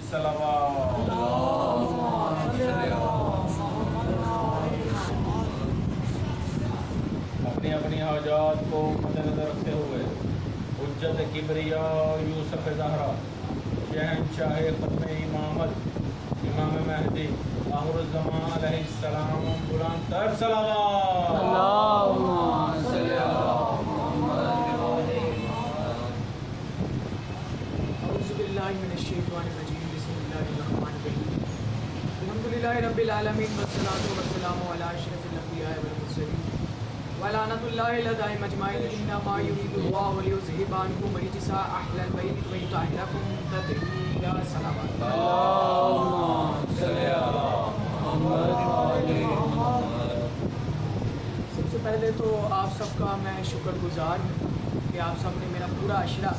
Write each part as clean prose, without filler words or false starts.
सलावत। अपनी अपनी हाजात को मद्देनजर रखते हुए हुज्जत किबरिया यूसुफ ज़हरा शहंशाह ख़त्म इमामत इमाम महदी आखिरुज़्ज़मान अलैहिस्सलाम बुलंद तर सलावत। अल्हम्दुलिल्लाहि रब्बिल आलमीन वस्सलातु वस्सलामु अला अशरफिल अंबिया'i वल मुरसलीन व लानतुल्लाहि अलैहि अजमाइन इन्नमा युरिदुल्लाहु लियुज़हिबा अन्कुम रिजसा अहलल बैत व युतहिराकुम तत्हीरा। सलावत। सबसे पहले तो आप सबका मैं शुक्रगुजार हूँ कि आप सब ने मेरा पूरा अशरा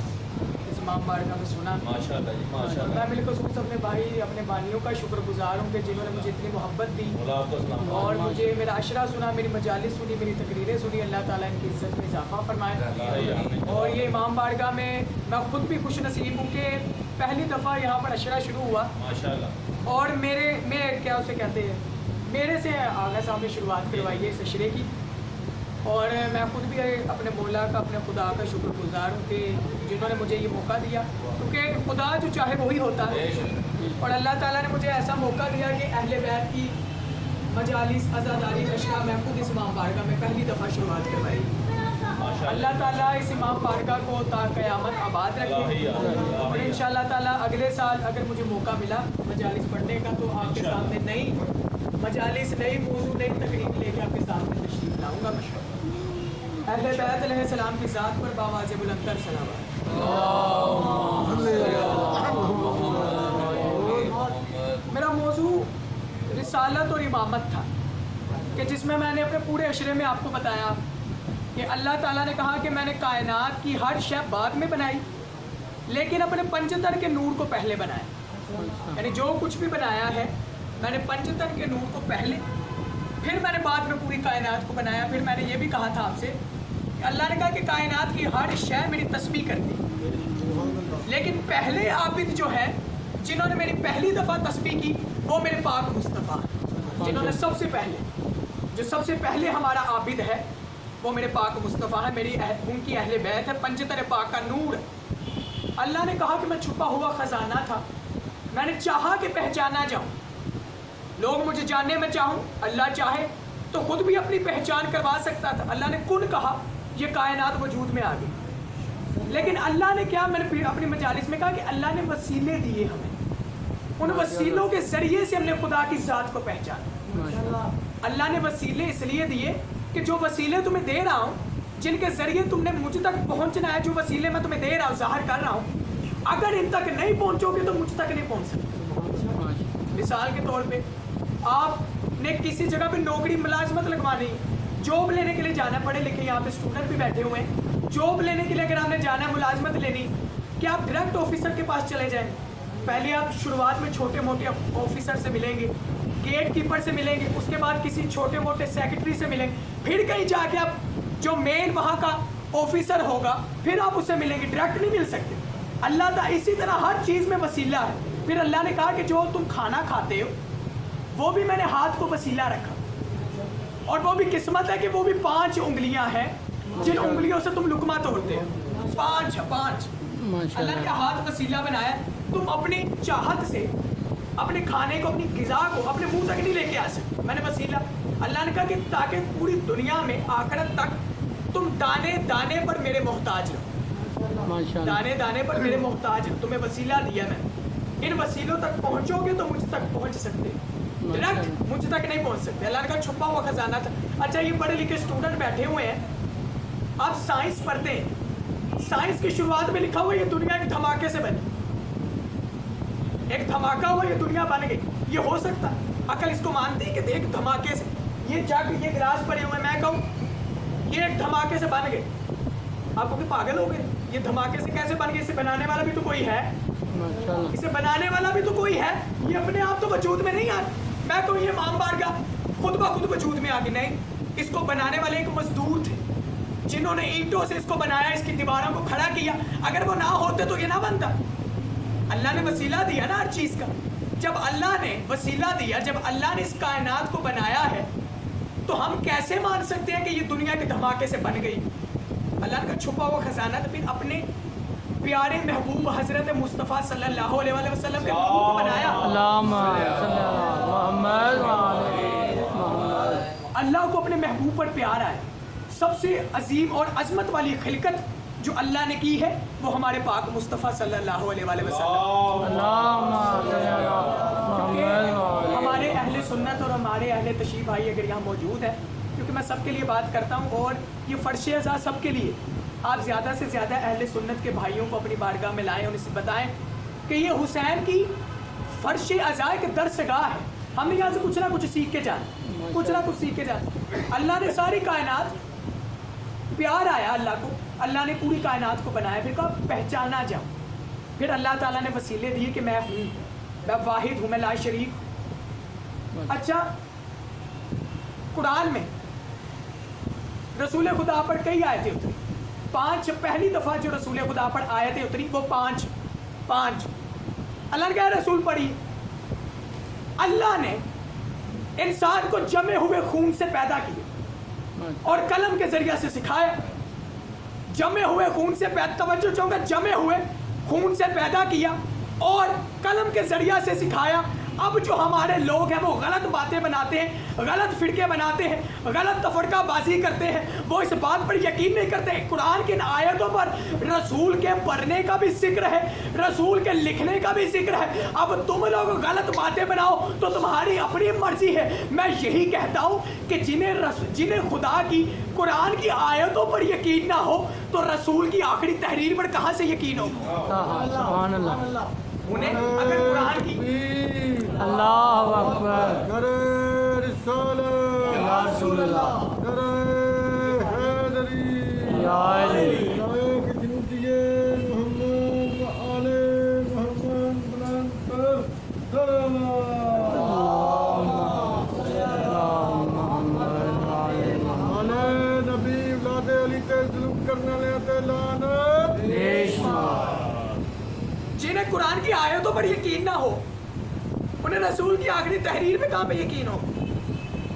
इस इमाम बारगाह में सुना। माशाअल्लाह जी माशाअल्लाह। मैं बिलखुसूस अपने भाई अपने बानियों का शुक्रगुजार हूँ कि जिन्होंने मुझे इतनी मोहब्बत दी और मुझे मेरा अशरा सुना, मेरी मजालिस सुनी, मेरी तकरीरें सुनी। अल्लाह ताला इनकी इज़्ज़त में इजाफा फरमाए। और ये इमाम बारगाह में मैं खुद भी खुश नसीब हूँ कि पहली दफ़ा यहाँ पर अशरा शुरू हुआ माशाअल्लाह। और मैं क्या उसे कहते हैं, मेरे से आगा साहब ने शुरुआत करवाई है इस अशरे की। और मैं ख़ुद भी अपने मौला का अपने खुदा का शुक्रगुजार हूँ कि जिन्होंने मुझे ये मौका दिया, क्योंकि खुदा जो चाहे वही होता है। और अल्लाह ताला ने मुझे ऐसा मौका दिया कि अहले बैत की मजालिस अज़ादारी अशरा मैं खुद इस इमाम बारगाह में पहली दफ़ा शुरुआत करवाई। अल्लाह ताला इस इमाम बारगाह को ता क़यामत आबाद रखे। और इंशाअल्लाह ताला अगले साल अगर मुझे मौका मिला मजालिस पढ़ने का तो आपके सामने नई मजालिस, नई मौजू, नई तकरीर लेके आपके सामने तशरीफ़ लाऊँगा। अहले बैत अलैहिस्सलाम की ज़ात पर बावाज़ बुलंद सलावत। मेरा मौजू रिसालत और इमामत था कि जिसमें मैंने अपने पूरे अशरे में आपको बताया कि अल्लाह ताला ने कहा कि मैंने कायनात की हर शय बाद में बनाई, लेकिन अपने पंचतन के नूर को पहले बनाया। यानी जो कुछ भी बनाया है मैंने पंचतन के नूर को पहले, फिर मैंने बाद में पूरी कायनात को बनाया। फिर मैंने ये भी कहा था आपसे कि अल्लाह ने कहा कि कायनात की हर शय मेरी तस्बीह करती, लेकिन पहले आबिद जो है जिन्होंने मेरी पहली दफ़ा तस्बीह की वो मेरे पाक मुस्तफ़ा, जिन्होंने सबसे पहले हमारा आबिद है वो मेरे पाक मुस्तफ़ा है, उनकी अहले बैत है, पंचतर पाक का नूर। अल्लाह ने कहा कि मैं छुपा हुआ ख़जाना था, मैंने चाहा कि पहचाना जाऊँ, लोग मुझे जानने में चाहूँ। अल्लाह चाहे तो खुद भी अपनी पहचान करवा सकता था। अल्लाह ने कुन कहा, ये कायनात वजूद में आ गई। लेकिन अल्लाह ने क्या, मैंने अपनी मजालिस में कहा कि अल्लाह ने वसीले दिए हमें, उन वसीलों के ज़रिए से हमने खुदा की ज़ात को पहचाना। अल्लाह ने वसीले इसलिए दिए कि जो वसीले तुम्हें दे रहा हूँ, जिनके ज़रिए तुमने मुझ तक पहुँचना है, जो वसीले मैं तुम्हें दे रहा हूँ, ज़ाहिर कर रहा हूँ, अगर इन तक नहीं पहुँचोगे तो मुझ तक नहीं पहुँच सकते। मिसाल के तौर पे आपने किसी जगह पे नौकरी मुलाजमत लगवानी, जॉब लेने के लिए जाना, पढ़े लिखे यहाँ पे स्टूडेंट भी बैठे हुए हैं, जॉब लेने के लिए अगर आपने जाना है, मुलाजमत लेनी, क्या आप डायरेक्ट ऑफिसर के पास चले जाएं? पहले आप शुरुआत में छोटे मोटे ऑफिसर से मिलेंगे, गेट कीपर से मिलेंगे, उसके बाद किसी छोटे मोटे सेक्रेटरी से मिलेंगे, फिर कहीं जाके आप जो मेन वहाँ का ऑफिसर होगा फिर आप उससे मिलेंगे, डायरेक्ट नहीं मिल सकते। अल्लाह ताला इसी तरह हर चीज़ में वसीला है। फिर अल्लाह ने कहा कि जो तुम खाना खाते हो वो भी मैंने हाथ को वसीला रखा, और वो भी किस्मत है कि वो भी 5 उंगलियां हैं जिन उंगलियों से तुम लुकमा तोड़ते हो। 5 अल्लाह ने हाथ वसीला बनाया। तुम अपनी चाहत से अपने खाने को, अपनी ग़िज़ा को अपने मुंह तक नहीं लेके आ सकते, मैंने वसीला। अल्लाह ने कहा कि ताकि पूरी दुनिया में आखिरत तक तुम दाने दाने पर मेरे मोहताज रहो, दाने दाने पर मेरे मोहताज रहो, तुम्हें वसीला दिया मैंने। इन वसीलों तक पहुँचोगे तो मुझ तक पहुँच सकते, डायरेक्ट मुझ तक नहीं पहुँच सकते। अल्लाह ने कहा छुपा हुआ खजाना था। अच्छा, ये पढ़े लिखे स्टूडेंट बैठे हुए हैं, आप साइंस पढ़ते हैं, साइंस की शुरुआत में लिखा हुआ ये दुनिया एक धमाके से बनी, एक धमाका हुआ ये दुनिया बन गई। ये हो सकता, अकल इसको मानती है कि एक धमाके से ये जग, ये गिलास पड़े हुए, मैं कहूँ ये एक धमाके से बन गए, आपको कि पागल हो गए, ये धमाके से कैसे बन गए? इसे बनाने वाला भी तो कोई है, इसे बनाने वाला भी तो कोई है, ये अपने आप तो वजूद में नहीं आ। मैं कहूँ ये इमाम बारगाह खुद ब खुद वजूद में आ गई, नहीं, इसको बनाने वाले एक मजदूर थे जिन्होंने ईंटों से इसको बनाया, इसकी दीवारों को खड़ा किया। अगर वो ना होते तो ये ना बनता। अल्लाह ने वसीला दिया ना हर चीज़ का। जब अल्लाह ने वसीला दिया, जब अल्लाह ने इस कायनात को बनाया है, तो हम कैसे मान सकते हैं कि ये दुनिया के धमाके से बन गई? अल्लाह का छुपा हुआ खजाना तो फिर अपने प्यारे महबूब हजरत मुस्तफ़ा सल्लल्लाहु अलैहि वसल्लम के महबूब को बनाया। अल्लाह को अपने महबूब पर प्यार आया। सबसे अजीम और अजमत वाली खिलकत जो अल्लाह ने की है वो हमारे पाक मुस्तफ़ा सल्लल्लाहु अलैहि वसल्लम। क्योंकि हमारे अहले सुन्नत और हमारे अहले तशरीफ़ भाई अगर यहाँ मौजूद है, क्योंकि मैं सबके लिए बात करता हूँ और ये फ़र्श अज़ा सबके लिए, आप ज़्यादा से ज़्यादा अहले सुन्नत के भाइयों को अपनी बारगाह में लाएँ, उनसे बताएँ कि ये हुसैन की फ़र्श अज़ा एक दरसगाह है। हमने यहाँ से कुछ ना कुछ सीख के जाए, कुछ ना कुछ सीख के जाए। अल्लाह ने सारी कायनात, प्यार आया अल्लाह को, अल्लाह ने पूरी कायनात को बनाया, फिर कहा पहचाना जाओ। फिर अल्लाह ताला ने वसीले दिए कि मैं हूँ, मैं वाहिद हूँ, मैं ला शरीक हूँ। अच्छा, कुरान में रसूल खुदा पर कई आयतें उतरी, 5। पहली दफ़ा जो रसूल खुदा पर आयतें उतरी वो 5 अल्लाह ने कहा रसूल पढ़ी। अल्लाह ने इंसान को जमे हुए खून से पैदा किया और कलम के जरिए से सिखाया। जमे हुए खून से तवज्जो चाहूँगा, जमे हुए खून से पैदा किया और कलम के जरिए से सिखाया। अब जो हमारे लोग हैं वो गलत बातें बनाते हैं, गलत फिरके बनाते हैं, गलत तफरकाबाजी करते हैं, वो इस बात पर यकीन नहीं करते। कुरान की इन आयतों पर रसूल के पढ़ने का भी जिक्र है, रसूल के लिखने का भी जिक्र है। अब तुम लोग गलत बातें बनाओ तो तुम्हारी अपनी मर्जी है। मैं यही कहता हूँ कि जिन्हें खुदा की कुरान की आयतों पर यकीन ना हो तो रसूल की आखिरी तहरीर पर कहाँ से यकीन हो? उन्हें अगर कुरान की अल्लाह अकबर नारे रिसालत या रसूल अल्लाह नारे हैदरी या अली नारे खिदमतिये मोहम्मद व आले मोहम्मद बुलंद कर सलावत आले नबी औलाद अली ते जुल्म करने वाले ते लानत जिन्हें कुरान की आयतों पर यकीन ना हो, उन्हें रसूल की आखिरी तहरीर में कहाँ पे यकीन हो?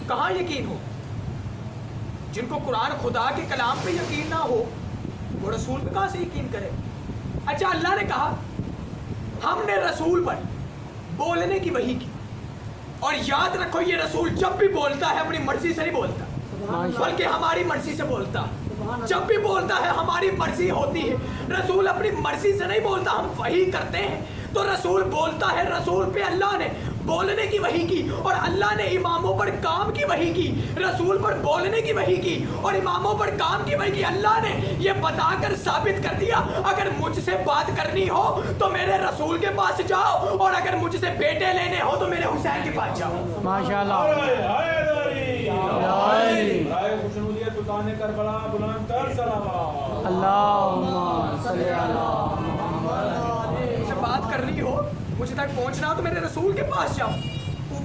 कहाँ यकीन हो? जिनको कुरान खुदा के कलाम पे यकीन ना हो वो रसूल पे कहाँ से यकीन करे? अच्छा, अल्लाह ने कहा हमने रसूल पर बोलने की वही की, और याद रखो ये रसूल जब भी बोलता है अपनी मर्जी से नहीं बोलता, बल्कि हमारी मर्जी से बोलता। जब भी बोलता है हमारी मर्जी होती है। रसूल अपनी मर्जी से नहीं बोलता, हम वही करते हैं तो रसूल बोलता है। रसूल पे अल्लाह ने बोलने की वही की और अल्लाह ने इमामों पर काम की वही की, रसूल पर बोलने की वही की और इमामों पर काम की वही की। अल्लाह ने ये बताकर साबित कर दिया, अगर मुझसे बात करनी हो तो मेरे रसूल के पास जाओ और अगर मुझसे बेटे लेने हो तो मेरे हुसैन के पास जाओ। माशाल्लाह करबला बुलंद कर सलावत अल्लाहुम्मा सल्ली अला मुझसे बात करनी हो, मुझे तक पहुंचना हो तो मेरे रसूल के पास जाओ।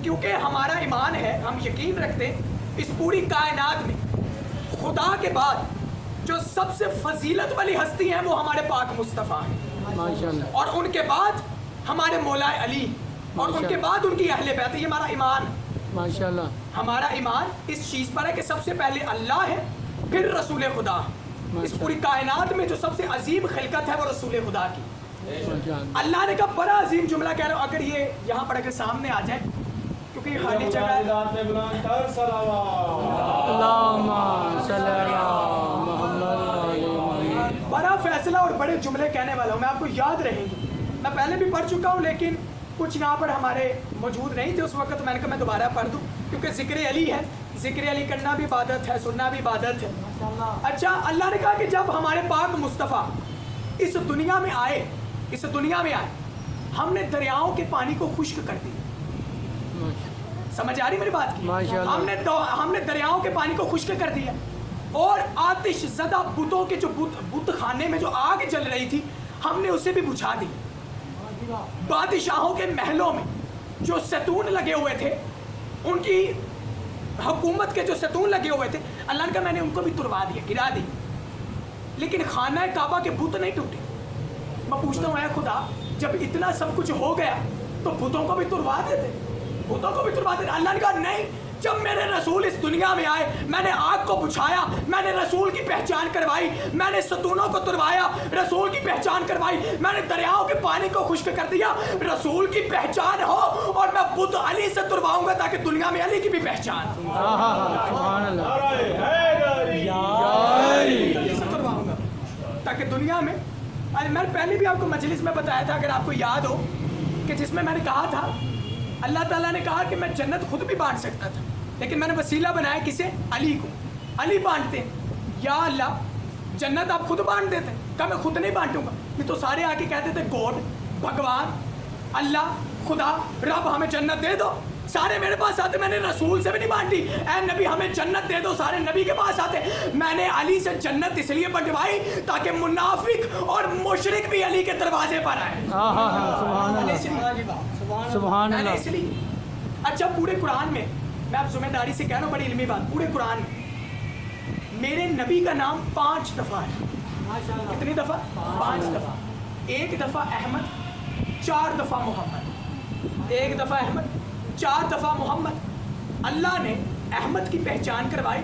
क्योंकि हमारा ईमान है, हम यकीन रखते हैं इस पूरी कायनात में खुदा के बाद जो सबसे फजीलत वाली हस्ती है वो हमारे पाक मुस्तफ़ा हैं, माशाल्लाह और उनके बाद हमारे मौला अली, और उनके बाद उनकी अहले बैत। ये हमारा ईमान, माशाल्लाह हमारा ईमान इस चीज़ पर है कि सबसे पहले अल्लाह है, फिर रसूल खुदा। इस पूरी कायनात में जो सबसे अजीम खिलकत है वो रसूल खुदा की। माशाल्लाह अल्लाह ने कहा बड़ा अजीम जुमला कह रहा हूँ, अगर ये यहाँ पर अगर सामने आ जाए क्योंकि ये खाली जगह है। बुलंद कर सलावत अल्लाहुम्मा सल्ली अला मुहम्मद व आले मुहम्मद। बड़ा फैसला और बड़े जुमले कहने वाला हूँ मैं, आपको याद रहेंगे। मैं पहले भी पढ़ चुका हूँ लेकिन कुछ यहाँ पर हमारे मौजूद नहीं थे उस वक्त, मैंने कहा मैं दोबारा पढ़ दूँ क्योंकि ज़िक्र अली है, ज़िक्र अली करना भी इबादत है, सुनना भी इबादत है। अच्छा, अल्लाह ने कहा कि जब हमारे पाक मुस्तफ़ा इस दुनिया में आए, इस दुनिया में आए, हमने दरियाओं के पानी को खुश्क कर दिया। समझ आ रही मेरी बात की? माशाल्लाह। हमने दरियाओं के पानी को खुश्क कर दिया और आतिश ज़दा बुतों के जो बुत खाने में जो आग जल रही थी हमने उसे भी बुझा दी। बादशाहों के महलों में जो सतून लगे हुए थे, उनकी हुकूमत के जो सतून लगे हुए थे, अल्लाह का मैंने उनको भी तुड़वा दिया, गिरा दी, लेकिन खाना काबा के बुत नहीं टूटे। मैं पूछता हूँ, ऐ खुदा, जब इतना सब कुछ हो गया तो बुतों को भी तुड़वा देते, बुतों को भी तुड़वा देते। अल्लाह ने कहा नहीं, जब मेरे रसूल इस दुनिया में आए, मैंने आग को बुझाया, मैंने रसूल की पहचान करवाई, मैंने सतूनों को तुड़वाया, रसूल की पहचान करवाई, मैंने दरियाओं के पानी को खुश्क कर दिया, रसूल की पहचान हो, और मैं बुत अली से तुड़वाऊंगा ताकि दुनिया में अली की भी पहचान हो। सुभान अल्लाह। नाराए हैदरी। अली से तुड़वाऊंगा ताकि दुनिया में, अरे मैंने पहले भी आपको मजलिस में बताया था, अगर आपको याद हो, कि जिसमें मैंने कहा था अल्लाह ताला ने कहा कि मैं जन्नत खुद भी बांट सकता था, लेकिन मैंने वसीला बनाया किसे? अली को। अली बांटते, या अल्लाह जन्नत आप खुद बांट देते। कहा मैं खुद नहीं बांटूंगा। नहीं तो सारे आके कहते थे गॉड, भगवान, अल्लाह, खुदा, रब हमें जन्नत दे दो। सारे मेरे पास आते, मैंने रसूल से भी नहीं बांटी। ऐ नबी हमें जन्नत दे दो, सारे नबी के पास आते। मैंने अली से जन्नत इसलिए बंटवाई ताकि मुनाफिक और मुशरिक भी अली के दरवाजे पर आए। सुभान अल्लाह। सुभान मैंने अल्लाह। इसलिए, अच्छा पूरे कुरान में, मैं आप जिम्मेदारी से कह रहा हूँ, बड़ी इल्मी बात, पूरे कुरान में मेरे नबी का नाम 5 दफ़ा है। कितनी दफ़ा? 5 दफ़ा। 1 दफ़ा अहमद, 4 दफ़ा मोहम्मद। 1 दफ़ा अहमद, 4 दफ़ा मोहम्मद। अल्लाह ने अहमद की पहचान करवाई,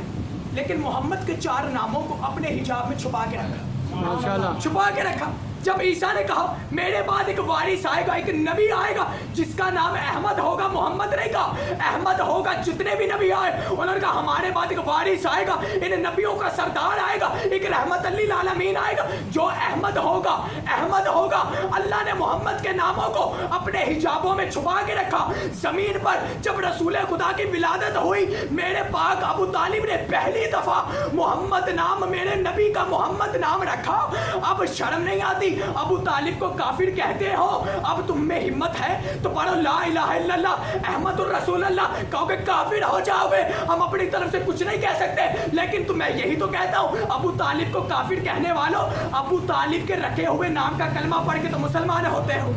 लेकिन मोहम्मद के 4 नामों को अपने हिजाब में छुपा के रखा, माशाल्लाह। छुपा के रखा। जब ईसा ने कहा मेरे बाद एक वारिस आएगा, एक नबी आएगा जिसका नाम अहमद होगा, मोहम्मद नहीं कहा, अहमद होगा। जितने भी नबी आए उन्होंने कहा हमारे बाद एक वारिस आएगा, इन नबियों का सरदार आएगा, एक रहमत लिल आलमीन आएगा जो अहमद होगा, अहमद होगा। अल्लाह ने मोहम्मद के नामों को अपने हिजाबों में छुपा के रखा। जमीन पर जब रसूल खुदा की विलादत हुई, मेरे पाक अबू तालिब ने पहली दफा मोहम्मद नाम, मेरे नबी का मोहम्मद नाम रखा। अब शर्म नहीं आती? अबू तालिब को काफिर कहते हो, अब तुम में हिम्मत है तो पढ़ो ला इलाहा इल्लल्लाह अहमदुर रसूलुल्लाह। कहोगे काफिर हो जाओगे, हम अपनी तरफ से कुछ नहीं कह सकते, लेकिन तो मैं यही तो कहता हूँ, अबू तालिब को काफिर कहने वालों, अबू तालिब के रखे हुए नाम का कलमा पढ़ के तो मुसलमान होते हो।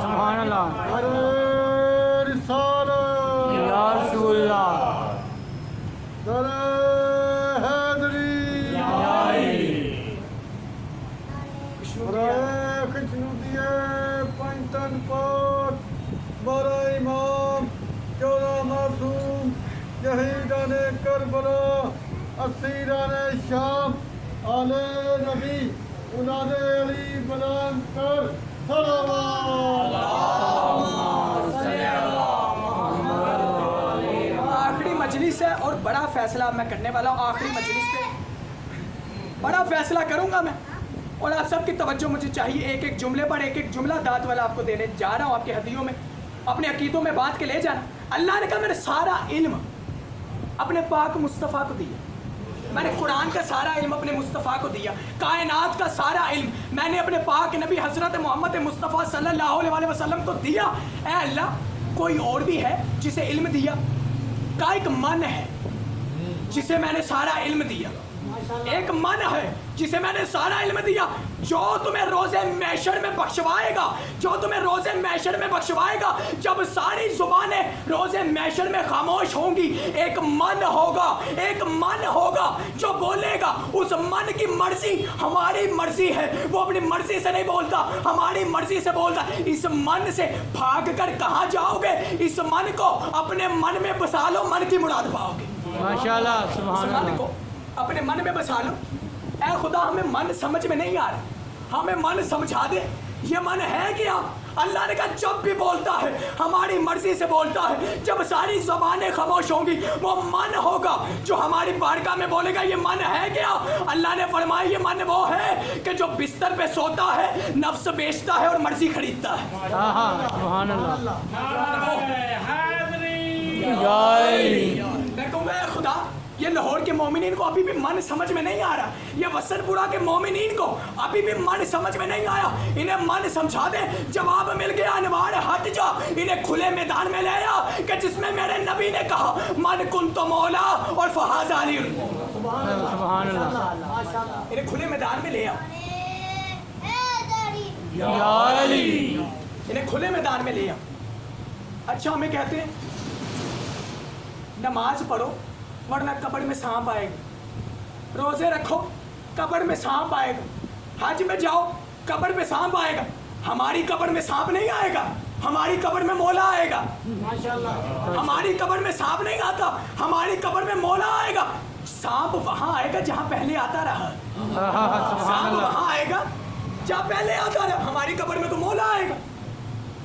सुभान अल्लाह। अरे रिसालत या रसूलल्लाह। दरे हैदरी अरे खिचनू दिए पैंतन पाठ 12 इमाम 14 मासूम शहीदाने करबला असीराने शाम आले नबी उलादे अली बुलंद कर सलावत। आखिरी मजलिस है और बड़ा फैसला मैं करने वाला हूँ। आखिरी मजलिस पे बड़ा फैसला करूँगा मैं, और आप सबकी तवज्जो मुझे चाहिए। एक एक जुमले पर एक एक जुमला दात वाला आपको देने जा रहा हूँ, आपके हदियों में, अपने अकीदों में बात के ले जाना। अल्लाह ने कहा मैंने सारा इल्म अपने पाक मुस्तफ़ा को दिया, मैंने कुरान का सारा इल्म अपने मुस्तफ़ा को दिया, कायनात का सारा इल्म मैंने अपने पाक नबी हज़रत मोहम्मद मुस्तफ़ा सल्लल्लाहु अलैहि वसल्लम को दिया। ऐ अल्लाह, कोई और भी है जिसे इल्म दिया? का एक मन है जिसे मैंने सारा इल्म दिया, एक मन है जिसे मैंने सारा इल्म दिया, जो तुम्हें रोज़े महशर में बख्शवाएगा, जो तुम्हें रोज़े महशर में बख्शवाएगा। जब सारी जुबानें रोज़े महशर में खामोश होंगी, एक मन होगा, एक मन होगा जो बोलेगा। उस मन की मर्जी हमारी मर्जी है, वो अपनी मर्जी से नहीं बोलता, हमारी मर्जी से बोलता। इस मन से भाग कर कहाँ जाओगे? इस मन को अपने मन में बसा लो, मन की मुराद पाओगे। माशाल्लाह। इस सुभान मन अल्लाह। को अपने मन में बसा लो। ऐ खुदा, हमें मन समझ में नहीं आ रहा, हमें मन समझा दे, ये मन है क्या? अल्लाह ने कहा जब भी बोलता है हमारी मर्जी से बोलता है। जब सारी ज़बानें खामोश होंगी, वो मन होगा जो हमारी बारगाह में बोलेगा। ये मन है क्या? अल्लाह ने फरमाया ये मन वो है कि जो बिस्तर पे सोता है, नफ्स बेचता है और मर्जी खरीदता है। सुभान अल्लाह। नाराए हैदरी। मैं कहूँगा खुदा, ये लाहौर के मोमिनीन को अभी भी मन समझ में नहीं आ रहा, ये वसनपुरा के मोमिनीन को अभी भी मन समझ में नहीं आया, इन्हें मन समझा दे। जवाब मिल गया, अनवार हट जा, इन्हें खुले मैदान में ले आ कि जिसमें मेरे नबी ने कहा मन कुन तो मौला और फहाज अली। सुभान अल्लाह। इन्हें खुले मैदान में ले आ, या अली। इन्हें खुले मैदान में ले आ। अच्छा, हमें कहते हैं नमाज पढ़ो वरना कब्र में सांप आएगा, रोज़े रखो कब्र में सांप आएगा, हज में जाओ कब्र में सांप आएगा। ہماری قبر میں سانپ نہیں آئے گا، ہماری قبر میں مولا آئے گا. ہماری قبر میں سانپ نہیں آتا، ہماری قبر میں مولا آئے گا. سانپ وہاں آئے گا جہاں پہلے آتا رہا، سانپ وہاں آئے گا جہاں پہلے آتا رہا. ہماری قبر میں تو مولا آئے گا.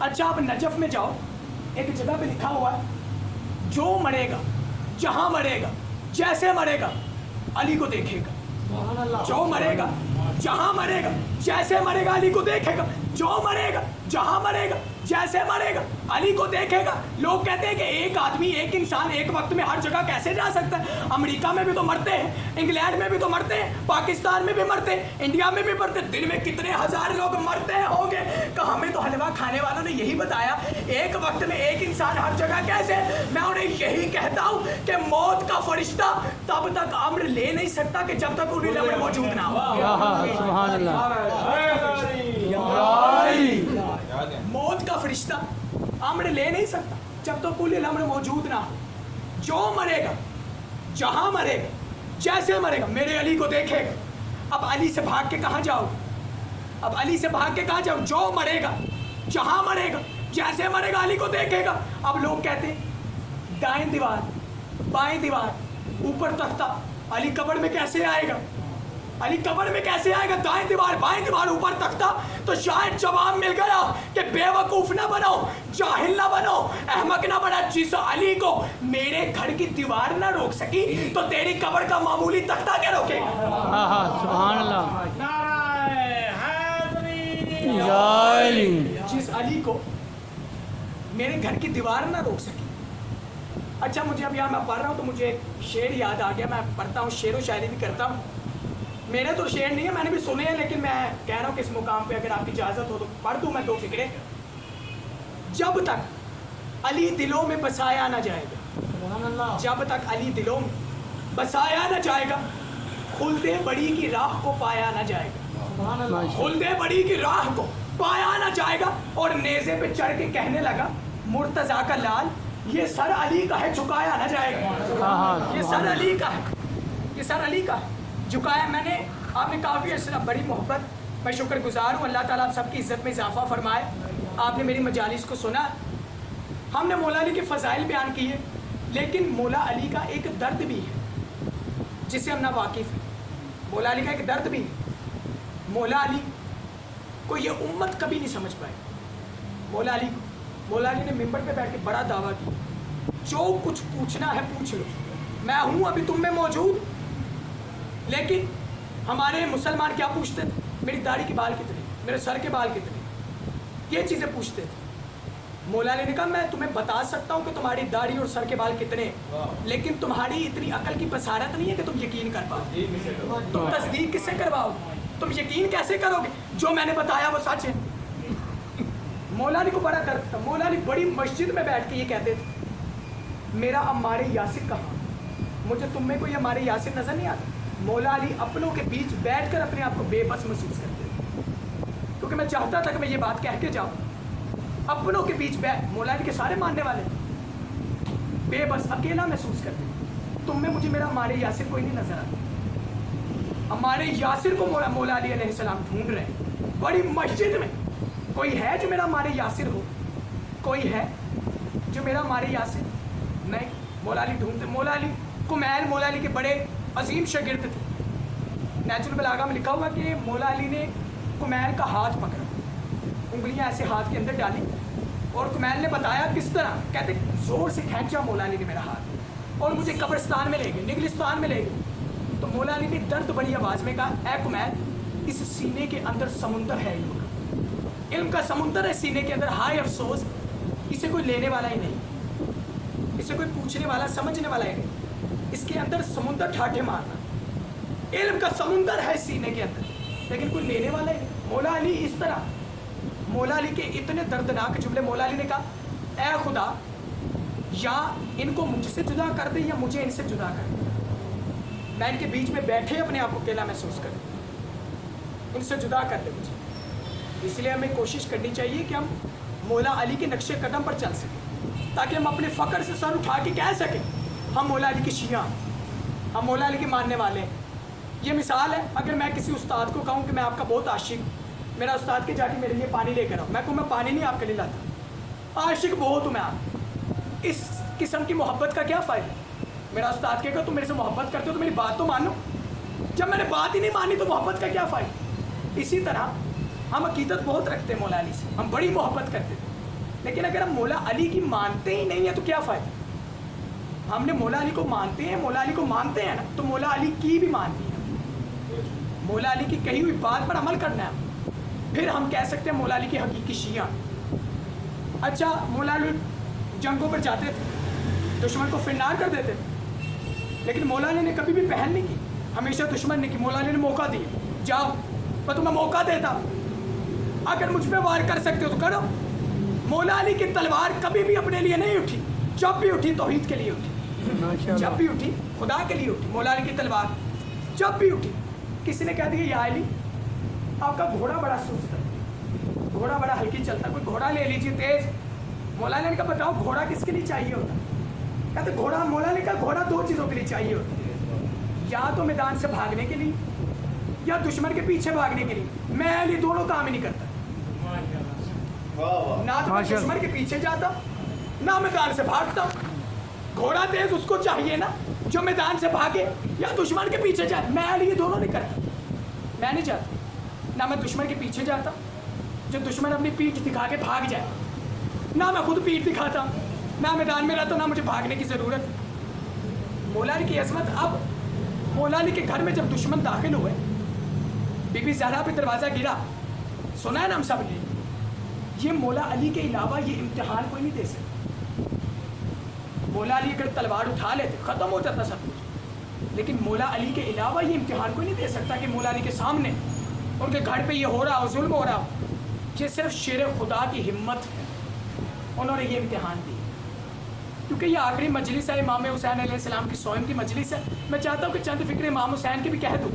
اچھا آپ نجف میں جاؤ، ایک جگہ پہ لکھا ہوا ہے جو مرے گا جہاں مرے گا جیسے مرے گا علی کو دیکھے گا. جو مرے گا جہاں مرے گا جیسے مرے گا علی کو دیکھے گا. جو مرے گا جہاں مرے گا جیسے مرے گا علی کو دیکھے گا. لوگ کہتے ہیں کہ ایک آدمی ایک انسان ایک وقت میں ہر جگہ کیسے جا سکتا ہے؟ امریکہ میں بھی تو مرتے ہیں، انگلینڈ میں بھی تو مرتے ہیں، پاکستان میں بھی مرتے ہیں، انڈیا میں بھی مرتے ہیں. دن میں کتنے ہزار لوگ مرتے ہوں گے. کہ ہمیں تو حلوہ کھانے والوں نے یہی بتایا ایک وقت میں ایک انسان ہر جگہ کیسے. میں انہیں یہی کہتا ہوں کہ موت کا فرشتہ تب تک امر لے نہیں سکتا کہ جب تک انہیں امر موجود نہ ہو. سبحان اللہ. موت کا فرشتہ امر لے نہیں سکتا جب تک اولی الامر موجود نہ ہو. جو مرے گا جہاں مرے گا جیسے مرے گا میرے علی کو دیکھے گا. اب علی سے بھاگ کے کہاں جاؤ؟ اب علی سے بھاگ کے کہاں جاؤ؟ جو مرے گا جہاں مرے گا جیسے مرے گا علی کو دیکھے گا. اب لوگ کہتے ہیں دائیں دیوار بائیں دیوار اوپر تختہ، علی قبر میں کیسے آئے گا؟ علی قبر میں کیسے آئے گا؟ دائیں دیوار بائیں دیوار اوپر تختہ. تو شاید جواب مل گیا کہ بے وقوف نہ بنو، جاہل نہ بنو، احمق نہ بنا. جس علی کو میرے گھر کی دیوار نہ روک سکی تو تیری قبر کا معمولی تختہ کیا روکے گا؟ سبحان اللہ. نعرہ حیدری. یا علی. جس علی کو میرے گھر کی دیوار نہ روک سکی. اچھا مجھے اب یہاں میں پڑھ رہا ہوں تو مجھے ایک شعر یاد آ گیا. میں پڑھتا ہوں، شعر و شاعری بھی کرتا ہوں. میرے تو شعر نہیں ہے، میں نے بھی سنے ہیں، لیکن میں کہہ رہا ہوں کہ اس مقام پہ اگر آپ کی اجازت ہو تو پڑھ دوں میں دو فکرے. جب تک علی دلوں میں بسایا نہ جائے گا، جب تک علی دلوں میں بسایا نہ جائے گا خلد بڑی کی راہ کو پایا نہ جائے گا. خلد بڑی کی راہ کو پایا نہ جائے گا. اور نیزے پہ چڑھ کے کہنے لگا مرتضیٰ کا لال یہ سر علی کا ہے جھکایا نہ جائے گا. یہ سر علی کا ہے، یہ سر علی کا ہے جھکایا. میں نے آپ نے کافی عرصہ بڑی محبت، میں شکر گزار ہوں. اللہ تعالیٰ آپ سب کی عزت میں اضافہ فرمائے. آپ نے میری مجالس کو سنا. ہم نے مولا علی کے فضائل بیان کیے، لیکن مولا علی کا ایک درد بھی ہے جسے ہم نہ واقف ہیں. مولا علی کا ایک درد بھی ہے. مولا علی کو یہ امت کبھی نہیں سمجھ پائے. مولا علی نے ممبر پہ بیٹھ کے بڑا دعویٰ کیا جو کچھ پوچھنا ہے پوچھ لو، میں ہوں ابھی تم میں موجود. لیکن ہمارے مسلمان کیا پوچھتے تھے؟ میری داڑھی کے بال کتنے، میرے سر کے بال کتنے، یہ چیزیں پوچھتے تھے. مولا علی نے کہا میں تمہیں بتا سکتا ہوں کہ تمہاری داڑھی اور سر کے بال کتنے، لیکن تمہاری اتنی عقل کی بصارت نہیں ہے کہ تم یقین کر پاؤ. تم تصدیق کس سے کرواؤ؟ تم یقین کیسے کرو گے؟ جو میں نے بتایا وہ سچ ہے. مولا علی کو بڑا درد تھا. مولا علی بڑی مسجد میں بیٹھ کے یہ کہتے تھے میرا عمار یاسر کہاں؟ مجھے تم میں کوئی عمار یاسر نظر نہیں آتا. مولا علی اپنوں کے بیچ بیٹھ کر اپنے آپ کو بے بس محسوس کرتے تھے، کیونکہ میں چاہتا تھا کہ میں یہ بات کہہ کے جاؤں. اپنوں کے بیچ مولا علی کے سارے ماننے والے بے بس اکیلا محسوس کرتے. تم میں مجھے میرا عمار یاسر کوئی نہیں نظر آتا. عمار یاسر کو مولا علی علیہ السلام ڈھونڈ رہے ہیں بڑی مسجد میں. کوئی ہے جو میرا عمار یاسر ہو؟ کوئی ہے جو میرا عمار یاسر؟ نہیں. مولا علی ڈھونڈتے. مولا علی کمیل مولا علی کے بڑے عظیم شاگرد تھے. نیچرل بلاغہ میں لکھا ہوا کہ مولا علی نے کمیل کا ہاتھ پکڑا، انگلیاں ایسے ہاتھ کے اندر ڈالی اور کمیل نے بتایا کس طرح. کہتے زور سے کھینچا مولا علی نے میرا ہاتھ اور مجھے قبرستان میں لے گئے، نگلستان میں لے گئے. تو مولا علی نے درد بڑی آواز میں کہا اے کمیل اس سینے کے اندر سمندر ہے علم کا، علم کا سمندر ہے سینے کے اندر. ہائے افسوس اسے کوئی لینے والا ہی نہیں، اسے کوئی پوچھنے والا سمجھنے والا ہی نہیں. اس کے اندر سمندر ٹھاٹھے مارنا، علم کا سمندر ہے سینے کے اندر، لیکن کوئی لینے والا ہی نہیں. مولا علی اس طرح، مولا علی کے اتنے دردناک جملے. مولا علی نے کہا اے خدا یا ان کو مجھ سے جدا کر دے یا مجھے ان سے جدا کر دے. میں ان کے بیچ میں بیٹھے اپنے آپ کو اکیلا محسوس کروں، ان سے جدا کر دے مجھے. اس لیے ہمیں کوشش کرنی چاہیے کہ ہم مولا علی کے نقش قدم پر چل سکیں، تاکہ ہم اپنے فخر سے سر اٹھا کے کہہ سکیں ہم مولا علی کے شیعہ، ہم مولا علی کے ماننے والے ہیں. یہ مثال ہے. اگر میں کسی استاد کو کہوں کہ میں آپ کا بہت عاشق ہوں، मेरा उस्ताद के जाके मेरे लिए पानी लेकर आओ, मैं कहूँ मैं पानी नहीं आपके लिए लाता, आशिक बहुत हूँ मैं आप, इस किस्म की मोहब्बत का क्या फ़ायदा। मेरा उस्ताद कहेगा तुम मेरे से मोहब्बत करते हो तो मेरी बात तो मानो, जब मैंने बात ही नहीं मानी तो मोहब्बत का क्या फ़ायदा। इसी तरह हम अकीदत बहुत रखते हैं मौला अली से, हम बड़ी मोहब्बत करते हैं, लेकिन अगर हम मौला अली की मानते ही नहीं है तो क्या फ़ायदा। हमने मौला अली को मानते हैं, मौला अली को मानते हैं ना, तो मौला अली की भी माननी है, मौला अली की कही हुई बात पर अमल करना है, फिर हम कह सकते हैं मौला अली की हकीकी शिया। अच्छा, मौला अली जंगों पर जाते थे, दुश्मन को फिरनार कर देते थे, लेकिन मौला अली ने कभी भी पहल नहीं की, हमेशा दुश्मन ने की। मौला अली ने मौका दिया, जाओ मैं तुम्हें मौका देता, अगर मुझ पर वार कर सकते हो तो करो। मौला अली की तलवार कभी भी अपने लिए नहीं उठी, जब भी उठी तौहीद के लिए उठी, जब भी उठी खुदा के लिए उठी। मौला अली की तलवार जब भी उठी, किसी ने कह दिया या अली आपका घोड़ा बड़ा सुस्त है, घोड़ा बड़ा हल्की चलता है, कोई घोड़ा ले लीजिए तेज। मौला अली ने कहा बताओ घोड़ा किसके लिए चाहिए होता। कहते घोड़ा, मौला अली का घोड़ा दो चीज़ों के लिए चाहिए होता, या तो मैदान से भागने के लिए या दुश्मन के पीछे भागने के लिए। मैं अली दोनों काम ही नहीं करता, ना तो मैं दुश्मन के पीछे जाता ना मैदान से भागता। घोड़ा तेज उसको चाहिए ना जो मैदान से भागे या दुश्मन के पीछे जाए। मैं अली ये दोनों नहीं करता, मैं नहीं जाता, ना मैं दुश्मन के पीछे जाता जो दुश्मन अपनी पीठ दिखा के भाग जाए, ना मैं खुद पीठ दिखाता, ना मैदान में रहता, ना मुझे भागने की ज़रूरत। मौला अली की अज़मत। अब मौला अली के घर में जब दुश्मन दाखिल हुए, बीबी ज़हरा पे दरवाज़ा गिरा, सुना है ना हम सब ने, ये मौला अली के अलावा ये इम्तिहान कोई नहीं दे सकता। मौला अली अगर तलवार उठा लेते ख़त्म हो जाता सब कुछ, लेकिन मौला अली के अलावा ये इम्तिहान कोई नहीं दे सकता कि मौला अली के सामने उनके घर पे ये हो रहा हो, जुल्म हो रहा हो। ये सिर्फ शेर खुदा की हिम्मत है, उन्होंने ये इम्तिहान दी, क्योंकि ये आखिरी मजलिस है इमाम हुसैन अलैहिस्सलाम की सोम की मजलिस है। मैं चाहता हूँ कि चंद फ़िक्र इमाम हुसैन के भी कह दूँ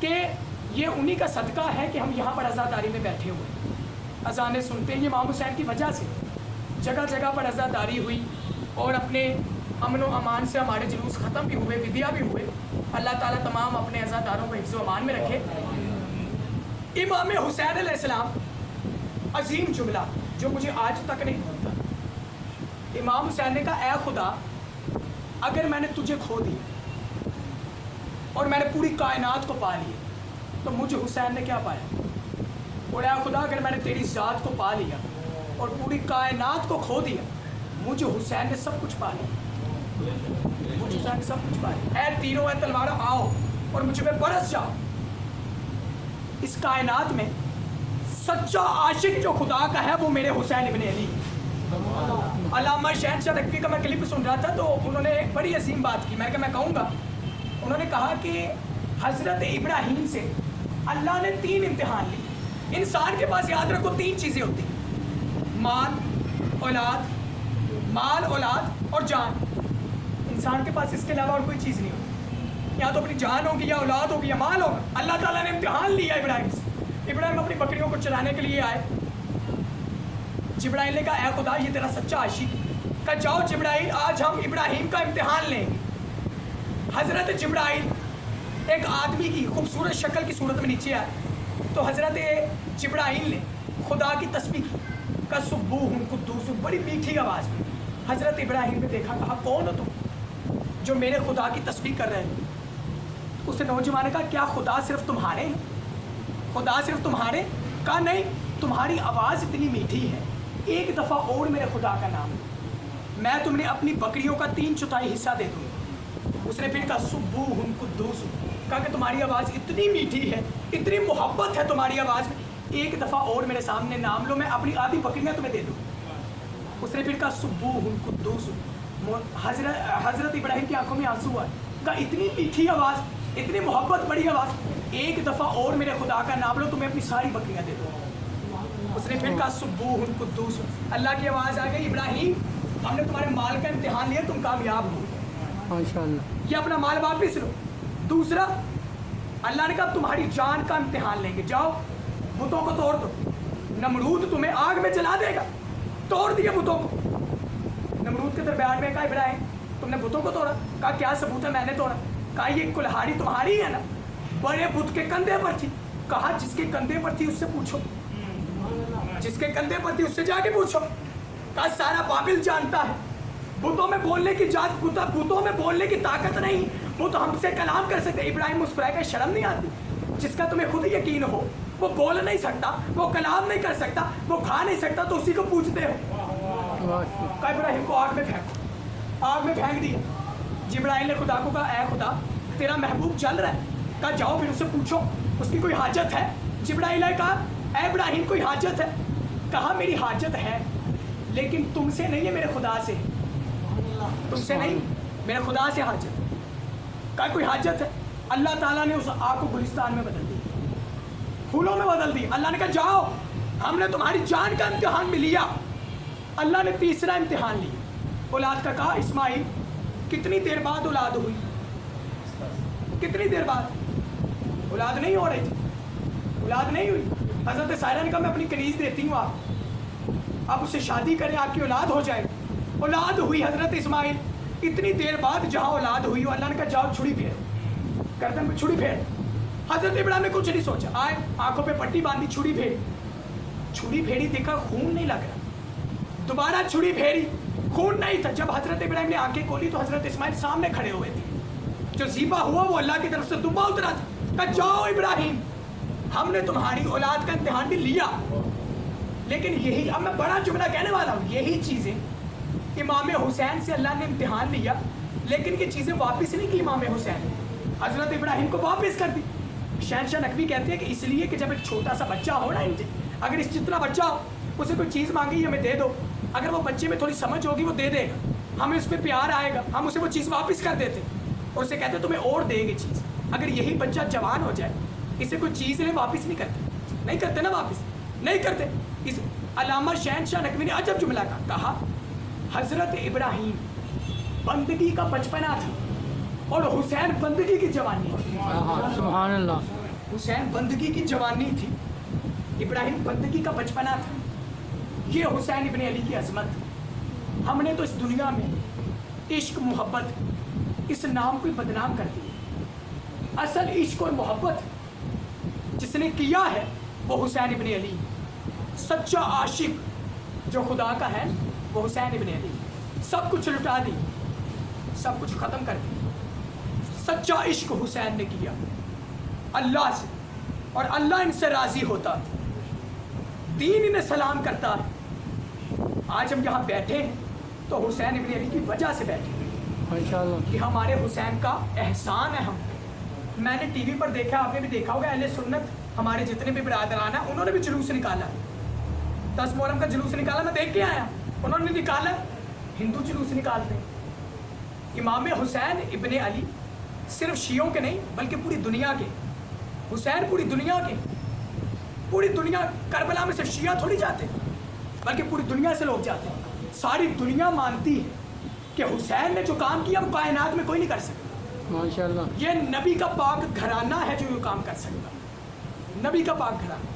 कि ये उन्हीं का सदका है कि हम यहाँ पर अज़ादारी में बैठे हुए हैं, अज़ानें सुनते हैं। ये इमाम हुसैन की वजह से जगह जगह पर अज़ादारी हुई और अपने अमन व अमान से हमारे जुलूस ख़त्म भी हुए, विदिया भी हुए। अल्लाह ताला तमाम अपने अज़ादारों को हिफ्ज़ व अमान में रखे। इमाम हुसैन अलैहिस्सलाम, अजीम जुमला जो मुझे आज तक नहीं भूलता। इमाम हुसैन ने कहा ऐ खुदा, अगर मैंने तुझे खो दिया और मैंने पूरी कायनात को पा लिया तो मुझे हुसैन ने क्या पाया। और ऐ खुदा, अगर मैंने तेरी ज़ात को पा लिया और पूरी कायनात को खो दिया, मुझे हुसैन ने सब कुछ पा लिया, मुझे हुसैन ने सब कुछ पा लिया। ऐ तीनों ऐ तलवार आओ और मुझ पर बरस जाओ। इस कायनात में सच्चा आशिक जो खुदा का है वो मेरे हुसैन इब्न अली। अल्लामा शहनशाह नकवी का मैं क्लिप सुन रहा था तो उन्होंने एक बड़ी अजीम बात की, मैं कहूँगा। उन्होंने कहा कि हज़रत इब्राहीम से अल्लाह ने 3 इम्तिहान लिए। इंसान के पास याद रखो 3 चीज़ें होती हैं, माल औलाद और जान। इंसान के पास इसके अलावा और कोई चीज़ नहीं होती, या तो अपनी जान होगी या औलाद होगी या माल होगा। अल्लाह ताला ने इम्तिहान लिया इब्राहिम से। इब्राहिम अपनी बकरियों को चराने के लिए आए। जिब्राइल ने कहा ऐ खुदा, ये तेरा सच्चा आशिक है। कहा जाओ जिब्राइल, आज हम इब्राहिम का इम्तिहान लेंगे। हज़रत जिब्राइल एक आदमी की खूबसूरत शक्ल की सूरत में नीचे आए तो हज़रत जिब्राइल ने खुदा की तस्बीह की, का सुब्बूहुन कुद्दूस, बड़ी मीठी आवाज़ में। हज़रत इब्राहिम ने देखा, कहा कौन हो तुम जो मेरे खुदा की तस्बीह कर रहे हो। उस नौजवान ने कहा क्या खुदा सिर्फ तुम्हारे हैं? खुदा सिर्फ तुम्हारे? कहा नहीं, तुम्हारी आवाज़ इतनी मीठी है, एक दफ़ा और मेरे खुदा का नाम, मैं तुम्हें अपनी बकरियों का 3/4 हिस्सा दे दूँगा। उसने फिर कहा सुब्बूहुन कुद्दूस, कहा कि तुम्हारी आवाज़ इतनी मीठी है, इतनी मोहब्बत है तुम्हारी आवाज़ में, एक दफ़ा और मेरे सामने नाम लो, मैं अपनी आधी बकरियाँ तुम्हें दे दूँ। उसने फिर कहा सुब्बूहुन कुद्दूस। हज़रत इब्राहिम की आंखों में आंसू आए, कहा इतनी मीठी आवाज़, इतनी मोहब्बत बड़ी आवाज़, एक दफ़ा और मेरे खुदा का नाम लो, तुम्हें अपनी सारी बकरियाँ दे दो। उसने फिर कहा सुब्बूहुन कुद्दूस। अल्लाह की आवाज़ आ गई, इब्राहिम हमने तुम्हारे माल का इम्तिहान लिया, तुम कामयाब हो, माशाअल्लाह, ये अपना माल वापस लो। दूसरा, अल्लाह ने कहा तुम्हारी जान का इम्तिहान लेंगे, जाओ बुतों को तोड़ दो, नमरूद तुम्हें आग में जला देगा। तोड़ दिए बुतों को। नमरूद के दरबार में कहा इब्राहिम तुमने बुतों को तोड़ा? कहा क्या सबूत है मैंने तोड़ा? कहा ये कुल्हाड़ी तुम्हारी है ना, बड़े बुत के कंधे पर थी, کہا جس کے کندھے پر تھی اس سے پوچھو, جس کے کندھے پر تھی اس سے جا کے پوچھو. کہا سارا بابل جانتا ہے بتوں میں بولنے کی بتوں میں بولنے کی طاقت نہیں, وہ تو ہم سے کلام کر سکتے. ابراہیم مسکرائے کہ شرم نہیں آتی؟ جس کا تمہیں خود یقین ہو وہ بول نہیں سکتا, وہ کلام نہیں کر سکتا, وہ کھا نہیں سکتا, تو اسی کو پوچھتے ہو. کہا ابراہیم کو آگ میں پھینکو, آگ میں پھینک دیا. جبرائیل نے خدا کو کہا اے خدا تیرا محبوب جل رہا ہے. کہا جاؤ پھر اس سے پوچھو اس کی کوئی حاجت ہے. جبرائیل نے کہا اے ابراہیم کوئی حاجت ہے؟ کہا میری حاجت ہے لیکن تم سے نہیں ہے, میرے خدا سے. تم سے نہیں, میرے خدا سے حاجت. کہا کوئی حاجت ہے؟ اللہ تعالیٰ نے اس آگ کو گلستان میں بدل دی, پھولوں میں بدل دی. اللہ نے کہا جاؤ ہم نے تمہاری جان کا امتحان بھی لیا. اللہ نے تیسرا امتحان لیا, اولاد کا. کہا اسماعیل کتنی دیر بعد اولاد ہوئی؟ کتنی دیر بعد؟ اولاد نہیں ہو رہی تھی, اولاد نہیں ہوئی. حضرت سائرہ نے کہا میں اپنی کنیز دیتی ہوں آپ اس سے شادی کریں, آپ کی اولاد ہو جائے. اولاد ہوئی حضرت اسماعیل. اتنی دیر بعد جہاں اولاد ہوئی اللہ نے کہا جاؤ چھڑی پھیر, گردن پہ چھڑی پھیر. حضرت ابراہیم نے کچھ نہیں سوچا, آئے آنکھوں پہ پٹی باندھی, چھڑی پھیری. چھڑی پھیری دیکھا خون نہیں لگ رہا, دوبارہ چھڑی پھیری, خون نہیں تھا. جب حضرت ابراہیم نے آنکھیں کھولی تو حضرت اسماعیل سامنے کھڑے ہوئے تھے. جو ذبح ہوا وہ اللہ کی طرف سے دبا اترا تھا. کہا جاؤ ابراہیم ہم نے تمہاری اولاد کا امتحان بھی لیا, لیکن یہی, اب میں بڑا جملہ کہنے والا ہوں, یہی چیزیں امام حسین سے اللہ نے امتحان لیا لیکن یہ چیزیں واپس نہیں کی امام حسین نے, حضرت ابراہیم کو واپس کر دی. شہنشاہ نقوی کہتے ہیں کہ اس لیے کہ جب ایک چھوٹا سا بچہ ہو نا, اگر اس جتنا بچہ ہو اسے کوئی چیز مانگی ہمیں دے دو, اگر وہ بچے میں تھوڑی سمجھ ہوگی وہ دے دے گا, ہمیں اس پہ پیار آئے گا, ہم اسے وہ چیز واپس کر دیتے اور اسے کہتے تمہیں اور دے گی چیز. اگر یہی بچہ جوان ہو جائے اسے کوئی چیز انہیں واپس نہیں کرتے نا, واپس نہیں کرتے. اس علامہ شہنشاہ نقوی نے عجب جملہ کہا حضرت ابراہیم بندگی کا بچپنا تھا اور حسین بندگی کی جوانی تھی. سبحان اللہ. حسین بندگی کی جوانی تھی, ابراہیم بندگی کا بچپنا تھا. یہ حسین ابن علی کی عظمت. ہم نے تو اس دنیا میں عشق محبت اس نام کو بدنام کر دیا. اصل عشق اور محبت جس نے کیا ہے وہ حسین ابن علی. سچا عاشق جو خدا کا ہے وہ حسین ابن علی. سب کچھ لٹا دی, سب کچھ ختم کر دیا. سچا عشق حسین نے کیا اللہ سے, اور اللہ ان سے راضی ہوتا, دین انہیں سلام کرتا. آج ہم یہاں بیٹھے ہیں تو حسین ابن علی کی وجہ سے بیٹھے ہیں. ماشاءاللہ. یہ ہمارے حسین کا احسان ہے. میں نے ٹی وی پر دیکھا, آپ نے بھی دیکھا ہوگا, اہل سنت ہمارے جتنے بھی برادران ہیں انہوں نے بھی جلوس نکالا, 10 محرم کا جلوس نکالا, میں دیکھ کے آیا. انہوں نے نکالا, ہندو جلوس نکالتے. امام حسین ابن علی صرف شیعوں کے نہیں بلکہ پوری دنیا کے. حسین پوری دنیا کے, پوری دنیا, کربلا میں صرف شیعہ تھوڑی جاتے بلکہ پوری دنیا سے لوگ جاتے ہیں. ساری دنیا مانتی ہے کہ حسین نے جو کام کیا وہ کائنات میں کوئی نہیں کر سکتا. ماشاءاللہ. یہ نبی کا پاک گھرانہ ہے جو یہ کام کر سکتا, نبی کا پاک گھرانہ.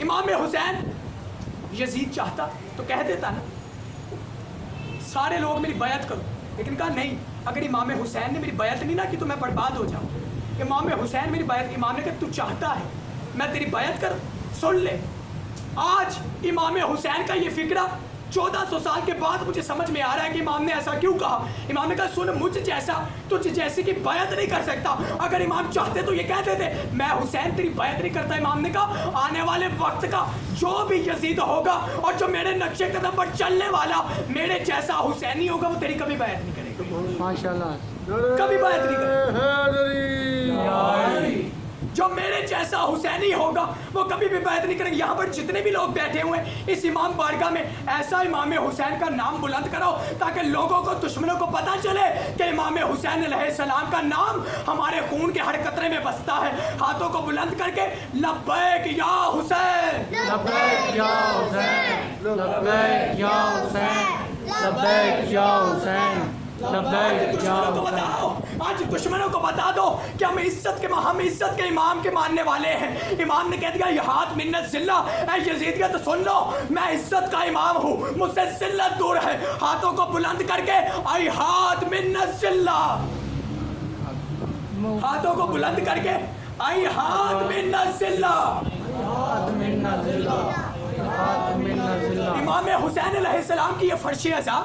امام حسین یزید چاہتا تو کہہ دیتا نا سارے لوگ میری بیعت کرو, لیکن کہا نہیں, اگر امام حسین نے میری بیعت نہیں نہ کی تو میں برباد ہو جاؤں. امام حسین میری بیعت, امام نے کہا تو چاہتا ہے میں تیری بیعت کروں, سن لے. آج امام حسین کا یہ فکرہ 1400 سال کے بعد مجھے سمجھ میں آ رہا ہے کہ امام نے ایسا کیوں کہا. امام نے کہا سن, مجھ جیسا تجھ جیسے کی بیعت نہیں کر سکتا. اگر امام چاہتے تو یہ کہتے تھے میں حسین تیری بیعت نہیں کرتا. امام نے کہا آنے والے وقت کا جو بھی یزید ہوگا اور جو میرے نقشے قدم پر چلنے والا میرے جیسا حسینی ہوگا وہ تیری کبھی بیعت نہیں کرے گا. ماشاءاللہ. کبھی بیعت نہیں کرے گا. جو میرے جیسا حسینی ہوگا وہ کبھی بھی بیعت نہیں کریں گے. یہاں پر جتنے بھی لوگ بیٹھے ہوئے ہیں اس امام بارگاہ میں ایسا امام حسین کا نام بلند کرو تاکہ لوگوں کو, دشمنوں کو پتہ چلے کہ امام حسین علیہ السلام کا نام ہمارے خون کے ہر قطرے میں بستا ہے. ہاتھوں کو بلند کر کے لبیک یا حسین, لبیک یا حسین, لبیک یا حسین, لبیک یا حسین, لبیک یا دشمنوں کو بتاؤ, آج دشمنوں کو بتا دو کہ ہم عزت کے امام کے ماننے والے ہیں. امام نے کہہ دیا یہ ہاتھ منت ذلہ, اے یزیدیہ تو سن لو میں عزت کا امام ہوں, مجھ سے ذلت دور ہے. ہاتھوں کو بلند کر کے اے ہاتھ منت ذلہ, ہاتھوں کو بلند کر کے आई हाथ में नज़िल्ला। इमाम हुसैन अलैहिस्सलाम की ये फर्श अज़ा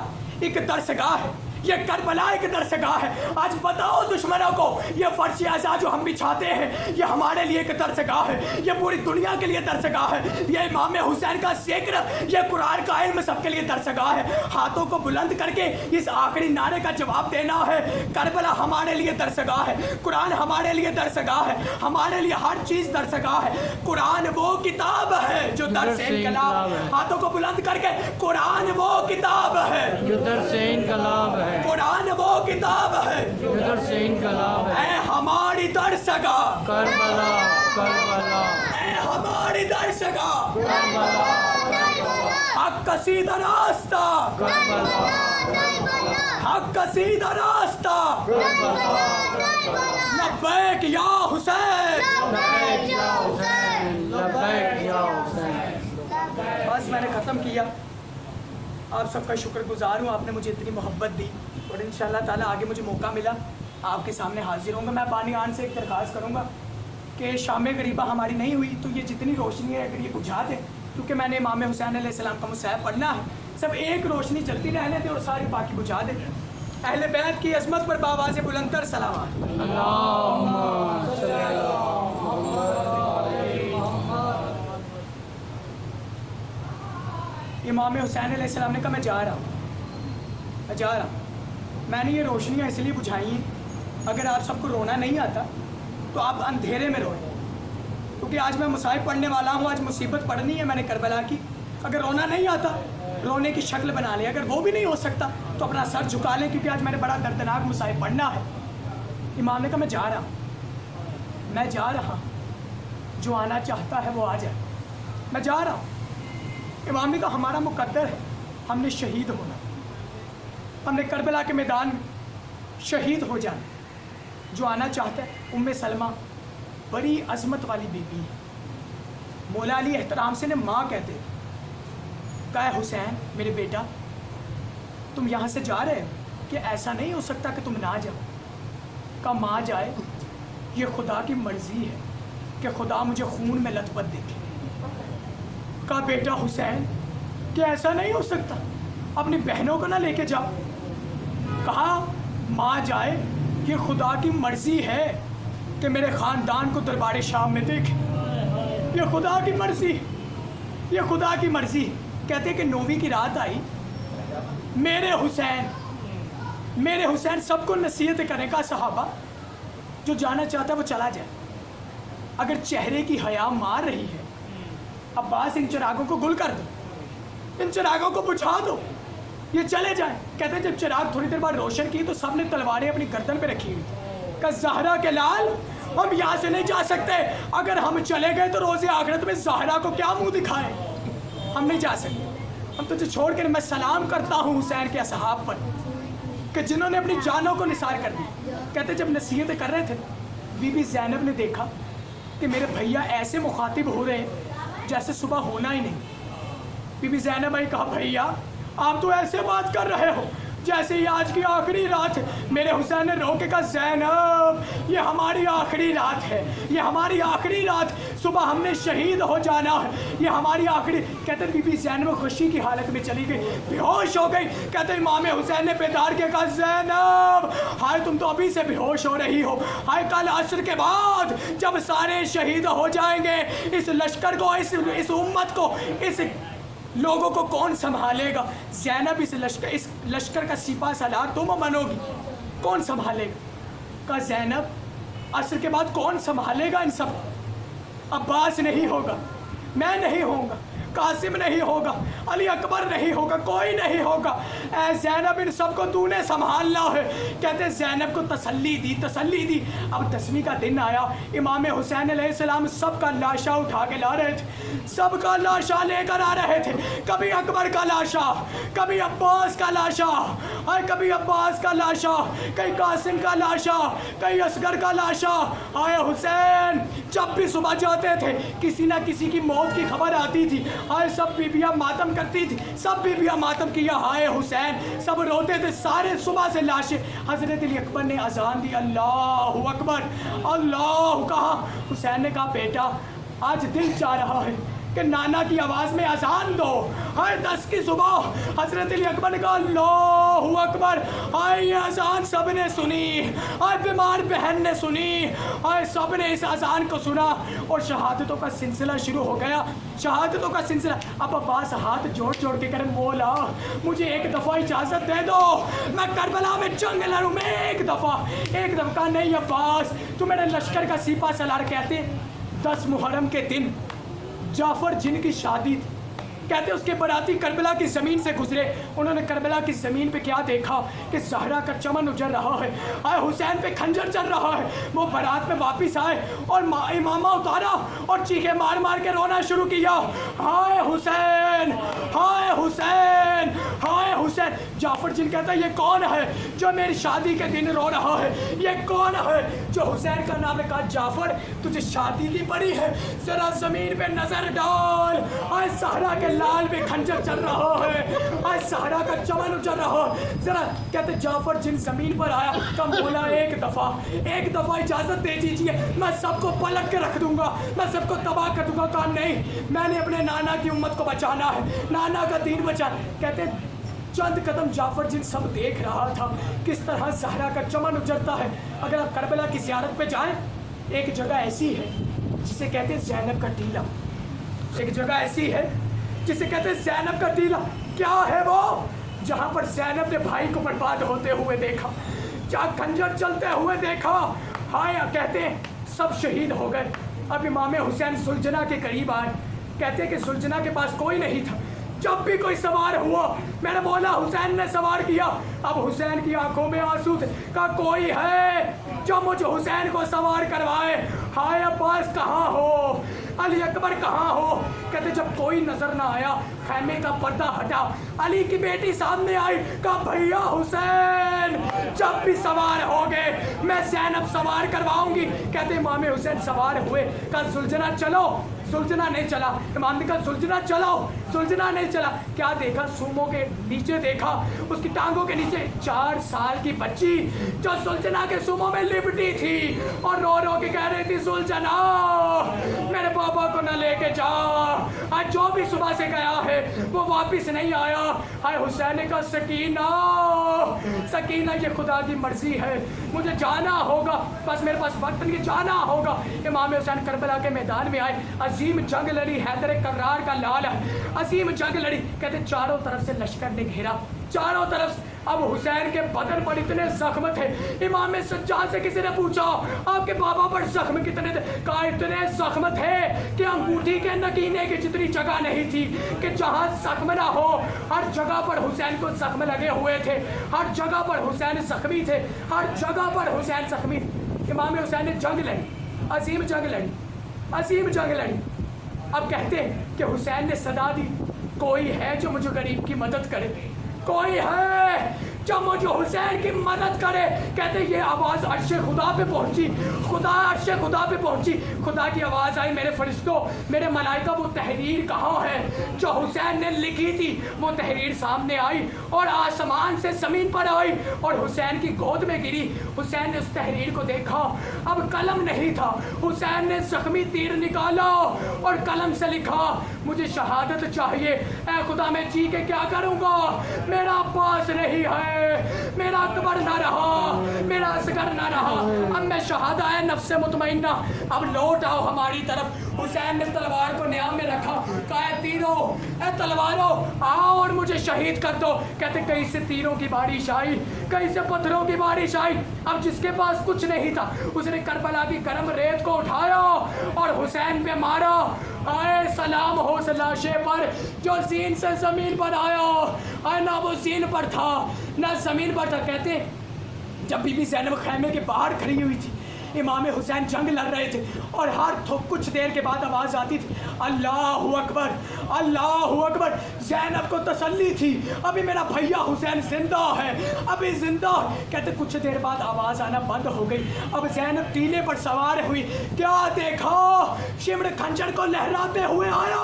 एक दरसगाह है, ये करबला एक दरसगाह है। आज बताओ दुश्मनों को, ये फर्श अज़ा जो हम बिछाते हैं ये हमारे लिए एक दरसगाह है, ये पूरी दुनिया के लिए दरसगाह है। ये इमाम हुसैन का जिक्र, ये कुरान का इल्म सबके लिए दरसगाह है। हाथों को बुलंद करके इस आखिरी नारे का जवाब देना है, करबला हमारे लिए दरसगाह है, कुरान हमारे लिए दरसगाह है, हमारे लिए हर चीज़ दरसगाह है। कुरान वो किताब है जो दरसे इनकलाब है। हाथों को बुलंद करके, कुरान वो किताब है जो दरसे इनकलाब है, कुरान वो किताब है जो दरसे इनकलाब है। ऐ हमारी दरसगाह, करबला करबला ऐ हमारी दरसगाह, करबला हक का सीधा रास्ता, करबला हक का सीधा रास्ता। लब्बैक या हुसैन। लब्बैक या हुसैन, लब्बैक या हुसैन। बस मैंने ख़त्म किया। आप सबका शुक्रगुजार हूँ, आपने मुझे इतनी मोहब्बत दी और इंशाअल्लाह ताला आगे मुझे मौका मिला आपके सामने हाजिर होऊंगा। मैं पानी आन से एक दरख्वास्त करूँगा कि शाम गरीबा हमारी नहीं हुई तो ये जितनी रोशनी है अगर ये बुझा दे, क्योंकि मैंने इमाम हुसैन अलैहिस्सलाम का मुसाहब पढ़ना है, सब एक रोशनी जलती रहने दे और सारी बाकी बुझा दे। अहले बैत की अज़मत पर बावाज़ बुलंदतर सलावत। अल्लाहुम्मा सल्ली अला इमाम हुसैन अलैहिस्सलाम ने कहा मैं जा रहा हूँ। मैंने ये रोशनियाँ इसलिए बुझाई हैं, अगर आप सबको रोना नहीं आता तो आप अंधेरे में रोएं, क्योंकि आज मैं मुसाहिब पढ़ने वाला हूँ, आज मुसीबत पढ़नी है मैंने करबला की। अगर रोना नहीं आता, रोने की शक्ल बना ले, अगर वो भी नहीं हो सकता तो अपना सर झुका लें, क्योंकि आज मैंने बड़ा दर्दनाक मुसाहिब पढ़ना है। इमाम ने कहा मैं जा रहा हूँ, जो आना चाहता है वो आ जाए, मैं जा रहा हूँ। इमाम ने कहा हमारा मुकद्दर है, हमने शहीद होना, हमने करबला के मैदान में शहीद हो जाना। जो आना चाहता है, उम्मे सलमा बड़ी अज़मत वाली बीबी है, मौला अली एहतराम से ने माँ कहते थे। कहा हुसैन मेरे बेटा तुम यहाँ से जा रहे हो कि ऐसा नहीं हो सकता कि तुम ना जाओ। कहा माँ जाए, ये खुदा की मर्ज़ी है कि खुदा मुझे खून में लथपथ देखे। कहा बेटा हुसैन कि ऐसा नहीं हो सकता, अपनी बहनों को ना लेके जाओ। कहा माँ जाए, ये खुदा की मर्ज़ी है कि मेरे ख़ानदान को दरबार शाम में देखे। ये खुदा की मर्ज़ी, ये खुदा की मर्ज़ी। कहते कि 9वीं की रात आई, मेरे हुसैन सबको नसीहत करें। का सहाबा जो जाना चाहता है वो चला जाए, अगर चेहरे की हया मार रही है, अब्बास इन चिरागों को गुल कर दो, इन चिरागों को बुझा दो, ये चले जाएं। कहते हैं जब चिराग थोड़ी देर बाद रोशन की तो सबने तलवारें अपनी गर्दन पे रखी हुई थी। कहा ज़हरा के लाल हम यहाँ से नहीं जा सकते, अगर हम चले गए तो रोज़े आखिरत में ज़हरा को क्या मुंह दिखाएं, हम नहीं जा सकते, हम तुझे छोड़ कर। मैं सलाम करता हूँ हुसैन के असहाब पर कि जिन्होंने अपनी जानों को निसार कर दी। कहते जब नसीहत कर रहे थे, बीबी ज़ैनब ने देखा कि मेरे भैया ऐसे मुखातिब हो रहे हैं जैसे सुबह होना ही नहीं। बीबी ज़ैनब ने कहा भैया आप तो ऐसे बात कर रहे हो जैसे ये आज की आखिरी रात है। मेरे हुसैन ने रो के कहा ज़ैनब ये हमारी आखिरी रात है, ये हमारी आखिरी रात, सुबह हमने शहीद हो जाना है, ये हमारी आखिरी। कहते बीबी ज़ैनब खुशी की हालत में चली गई, बेहोश हो गई। कहते इमाम हुसैन ने बेदार के कहा ज़ैनब हाय तुम तो अभी से बेहोश हो रही हो, हाय कल असर के बाद जब सारे शहीद हो जाएंगे, इस लश्कर को, इस उम्मत को, इस लोगों को कौन संभालेगा। ज़ैनब इस लश्कर का सिपा सालार तुम बनोगी, कौन संभालेगा। कहा ज़ैनब असर के बाद कौन संभालेगा इन सब, अब्बास नहीं होगा, मैं नहीं होगा, कासिम नहीं होगा, अली अकबर नहीं होगा, कोई नहीं होगा। ऐ ज़ैनब इन सबको तूने संभालना है। कहते ज़ैनब को तसल्ली दी। अब 10वीं का दिन आया, इमाम हुसैन अलैहिस्सलाम सबका लाशा उठा के ला रहे थे, सबका लाशा लेकर आ रहे थे। कभी अकबर का लाशा, कभी अब्बास का लाशा, और कभी अब्बास का लाशा, कहीं कासिम का लाशा, कहीं असगर का लाशा। आए हुसैन जब भी सुबह जाते थे किसी ना किसी की मौत की खबर आती थी। ہائے سب بیبیاں ماتم کرتی تھی, سب بیبیاں ماتم کیا, ہائے حسین, سب روتے تھے سارے صبح سے لاشیں. حضرت علی اکبر نے اذان دی, اللہ اکبر, اللہ کہا. حسین نے کہا بیٹا آج دل چاہ رہا ہے کہ نانا کی آواز میں اذان دو. ہائے 10 کی صبح حضرت علی اکبر نے کہا اللہ اکبر. ہائے یہ اذان سب نے سنی, ہائے بیمار بہن نے سنی, ہائے سب نے اس اذان کو سنا اور شہادتوں کا سلسلہ شروع ہو گیا, شہادتوں کا سلسلہ. اب عباس ہاتھ جوڑ جوڑ کے کرے, مولا مجھے ایک دفعہ اجازت دے دو, میں کربلا میں جنگ لڑوں, میں ایک دفعہ. کہا نہیں عباس, تو میرے لشکر کا سپہ سالار. کہتے 10 محرم کے دن جعفر جن کی شادی تھی, کہتے اس کے باراتی کربلا کی زمین سے گزرے. انہوں نے کربلا کی زمین پہ کیا دیکھا کہ زہرا کا چمن اجڑ رہا ہے, آئے حسین پہ خنجر چل رہا ہے. وہ بارات میں واپس آئے اور امامہ اتارا اور چیخے مار مار کے رونا شروع کیا, ہائے حسین, ہائے حسین, ہائے حسین. جعفر جن کہتا ہے یہ کون ہے جو میری شادی کے دن رو رہا ہے, یہ کون ہے جو حسین کا نام ہے. کہا جعفر تجھے شادی کی پڑی ہے, ذرا زمین پہ نظر ڈال, آئے زہرا کے لال بھی خنجر چل رہا ہے, آج صحرا کا چمن اجڑ رہا ہے. ذرا کہتے جعفر جن زمین پر آیا, کہا مولا ایک دفعہ اجازت دے دیجیے, میں سب کو پلٹ کے رکھ دوں گا, میں سب کو تباہ کر دوں گا. کہا نہیں, میں نے اپنے نانا کی امت کو بچانا ہے, نانا کا دین بچانا. کہتے چند قدم جعفر جن سب دیکھ رہا تھا کس طرح زہرا کا چمن اجڑتا ہے. اگر آپ کربلا کی زیارت پہ جائیں, ایک جگہ ایسی ہے جسے کہتے ہیں زینب کا ٹیلہ, ایک جگہ ایسی ہے جسے کہتے ہیں زینب کا ٹیلہ. کیا ہے وہ؟ جہاں پر زینب نے بھائی کو برباد ہوتے ہوئے دیکھا, جہاں خنجر چلتے ہوئے دیکھا. ہائے کہتے ہیں سب شہید ہو گئے. اب امام حسین سلجنا کے قریب آئے, کہتے ہیں کہ سلجنا کے پاس کوئی نہیں تھا. جب بھی کوئی سوار ہوا میرا مولا حسین نے سوار کیا. اب حسین کی آنکھوں میں آنسو تھے. کہا کوئی ہے جو مجھ حسین کو سوار کروائے. ہائے عباس کہاں ہو, علی اکبر کہاں ہو؟ کہتے جب کوئی نظر نہ آیا خیمے کا پردہ ہٹا, علی کی بیٹی سامنے آئی. کہا بھیا حسین جب بھی سوار ہو گئے میں زینب سوار کرواؤں گی. کہتے امام حسین سوار ہوئے. کہا سلجنا چلو, سلجنا نہیں چلا. امام نے کہا سلجنا چلو, سلجنا نہیں چلا. کیا دیکھا؟ سوموں کے نیچے دیکھا, اس کی ٹانگوں کے نیچے 4 سال کی بچی جو سلجنا کے سوموں میں لپٹی تھی اور رو رو کے کہہ رہی تھی سلجنا میرے بابا کو نہ لے کے جا, آج جو بھی صبح سے گیا ہے وہ واپس نہیں آیا. ہائے حسین نے کہا سکینہ, سکینہ یہ خدا کی مرضی ہے, مجھے جانا ہوگا, بس میرے پاس وقت نہیں, جانا ہوگا. امام حسین کربلا کے میدان میں آئے, عظیم جنگ لڑی, حیدر کرار کا لال ہے, عظیم جنگ لڑی. کہتے چاروں طرف سے لشکر نے گھیرا, چاروں طرف. اب حسین کے بدن پر اتنے زخم تھے. امام سجاد سے کسی نے پوچھا آپ کے بابا پر زخم کتنے تھے؟ کہا اتنے زخم تھے کہ انگوٹھی کے نگینے کی جتنی جگہ نہیں تھی کہ جہاں زخم نہ ہو. ہر جگہ پر حسین کو زخم لگے ہوئے تھے, ہر جگہ پر حسین زخمی تھے, ہر جگہ پر حسین زخمی تھے. امام حسین نے جنگ لڑی, عظیم جنگ لڑی, عظیم جنگ لڑی. اب کہتے ہیں کہ حسین نے صدا دی کوئی ہے جو مجھے غریب کی مدد کرے, کوئی ہے جو مجھے حسین کی مدد کرے. کہتے یہ آواز عرش خدا پہ پہنچی, خدا عرش خدا پہ پہنچی. خدا کی آواز آئی میرے فرشتوں, میرے ملائکہ وہ تحریر کہاں ہے جو حسین نے لکھی تھی؟ وہ تحریر سامنے آئی اور آسمان سے زمین پر آئی اور حسین کی گود میں گری. حسین نے اس تحریر کو دیکھا, اب قلم نہیں تھا. حسین نے زخمی تیر نکالا اور قلم سے لکھا مجھے شہادت چاہیے, اے خدا میں جی کے کیا کروں گا, میرا عباس نہیں ہے, میرا اکبر نہ رہا, میرا اصغر نہ رہا, اب میں شہادہ ہے نفس مطمئنہ, اب لوٹ آؤ ہماری طرف. حسین نے تلوار کو نیام میں رکھا, کہا اے تیروں, اے تلواروں آؤ اور مجھے شہید کر دو. کہتے کہیں سے تیروں کی بارش آئی, کہیں سے پتھروں کی بارش آئی. اب جس کے پاس کچھ نہیں تھا اس نے کربلا کی گرم ریت کو اٹھایا اور حسین پہ مارا. آئے سلام ہو اس لاشے پر جو زین سے زمین پر آیا, آئے نہ وہ زین پر تھا نہ زمین پر تھا. کہتے جب بی بی زینب خیمے کے باہر کھڑی ہوئی تھی, इमाम हुसैन जंग लड़ रहे थे और हर कुछ देर के बाद आवाज़ आती थी अल्लाहु अकबर, अल्लाहु अकबर। ज़ैनब को तसल्ली थी अभी मेरा भैया हुसैन जिंदा है, अभी जिंदा है। कहते कुछ देर बाद आवाज़ आना बंद हो गई। अब ज़ैनब टीले पर सवार हुई, क्या देखा, शिमर खंजर को लहराते हुए आया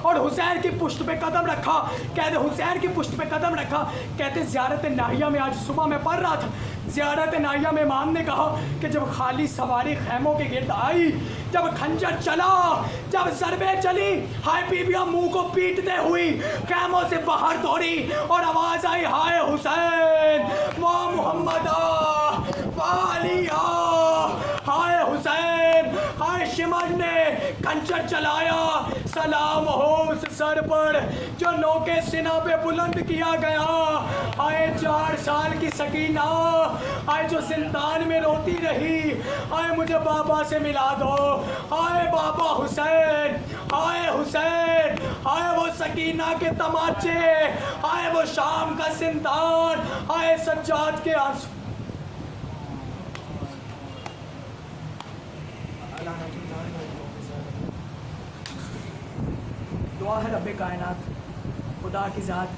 और हुसैन की पुष्ट पे कदम रखा। कहते हुसैन की पुष्ट पे कदम रखा। कहते ज़ियारत नाहिया में आज सुबह मैं पढ़ रहा था, ज़ियारत नाहिया में इमाम ने कहा कि जब खाली सवारी खैमों के गिर्द आई, जब खंजर चला, जब ज़रबे चली, हाय बीबियाँ मुंह को पीटते हुई खैमों से बाहर दौड़ी और आवाज़ आई हाय हुसैन वा मोहम्मद वालिया, हाय हुसैन, हाय शिमर ने खंजर चलाया। सलाम हो उस सर पर जो नोके सिना पे बुलंद किया गया। आए 4 साल की सकीना, आए जो जिंदान में रोती रही, आए मुझे बाबा से मिला दो, आए बाबा हुसैन, आए हुसैन, आए वो सकीना के तमाचे, आए वो शाम का जिंदान, आए सज्जाद के आंसू। दुआ है रब्बे कायनात खुदा की ज़ात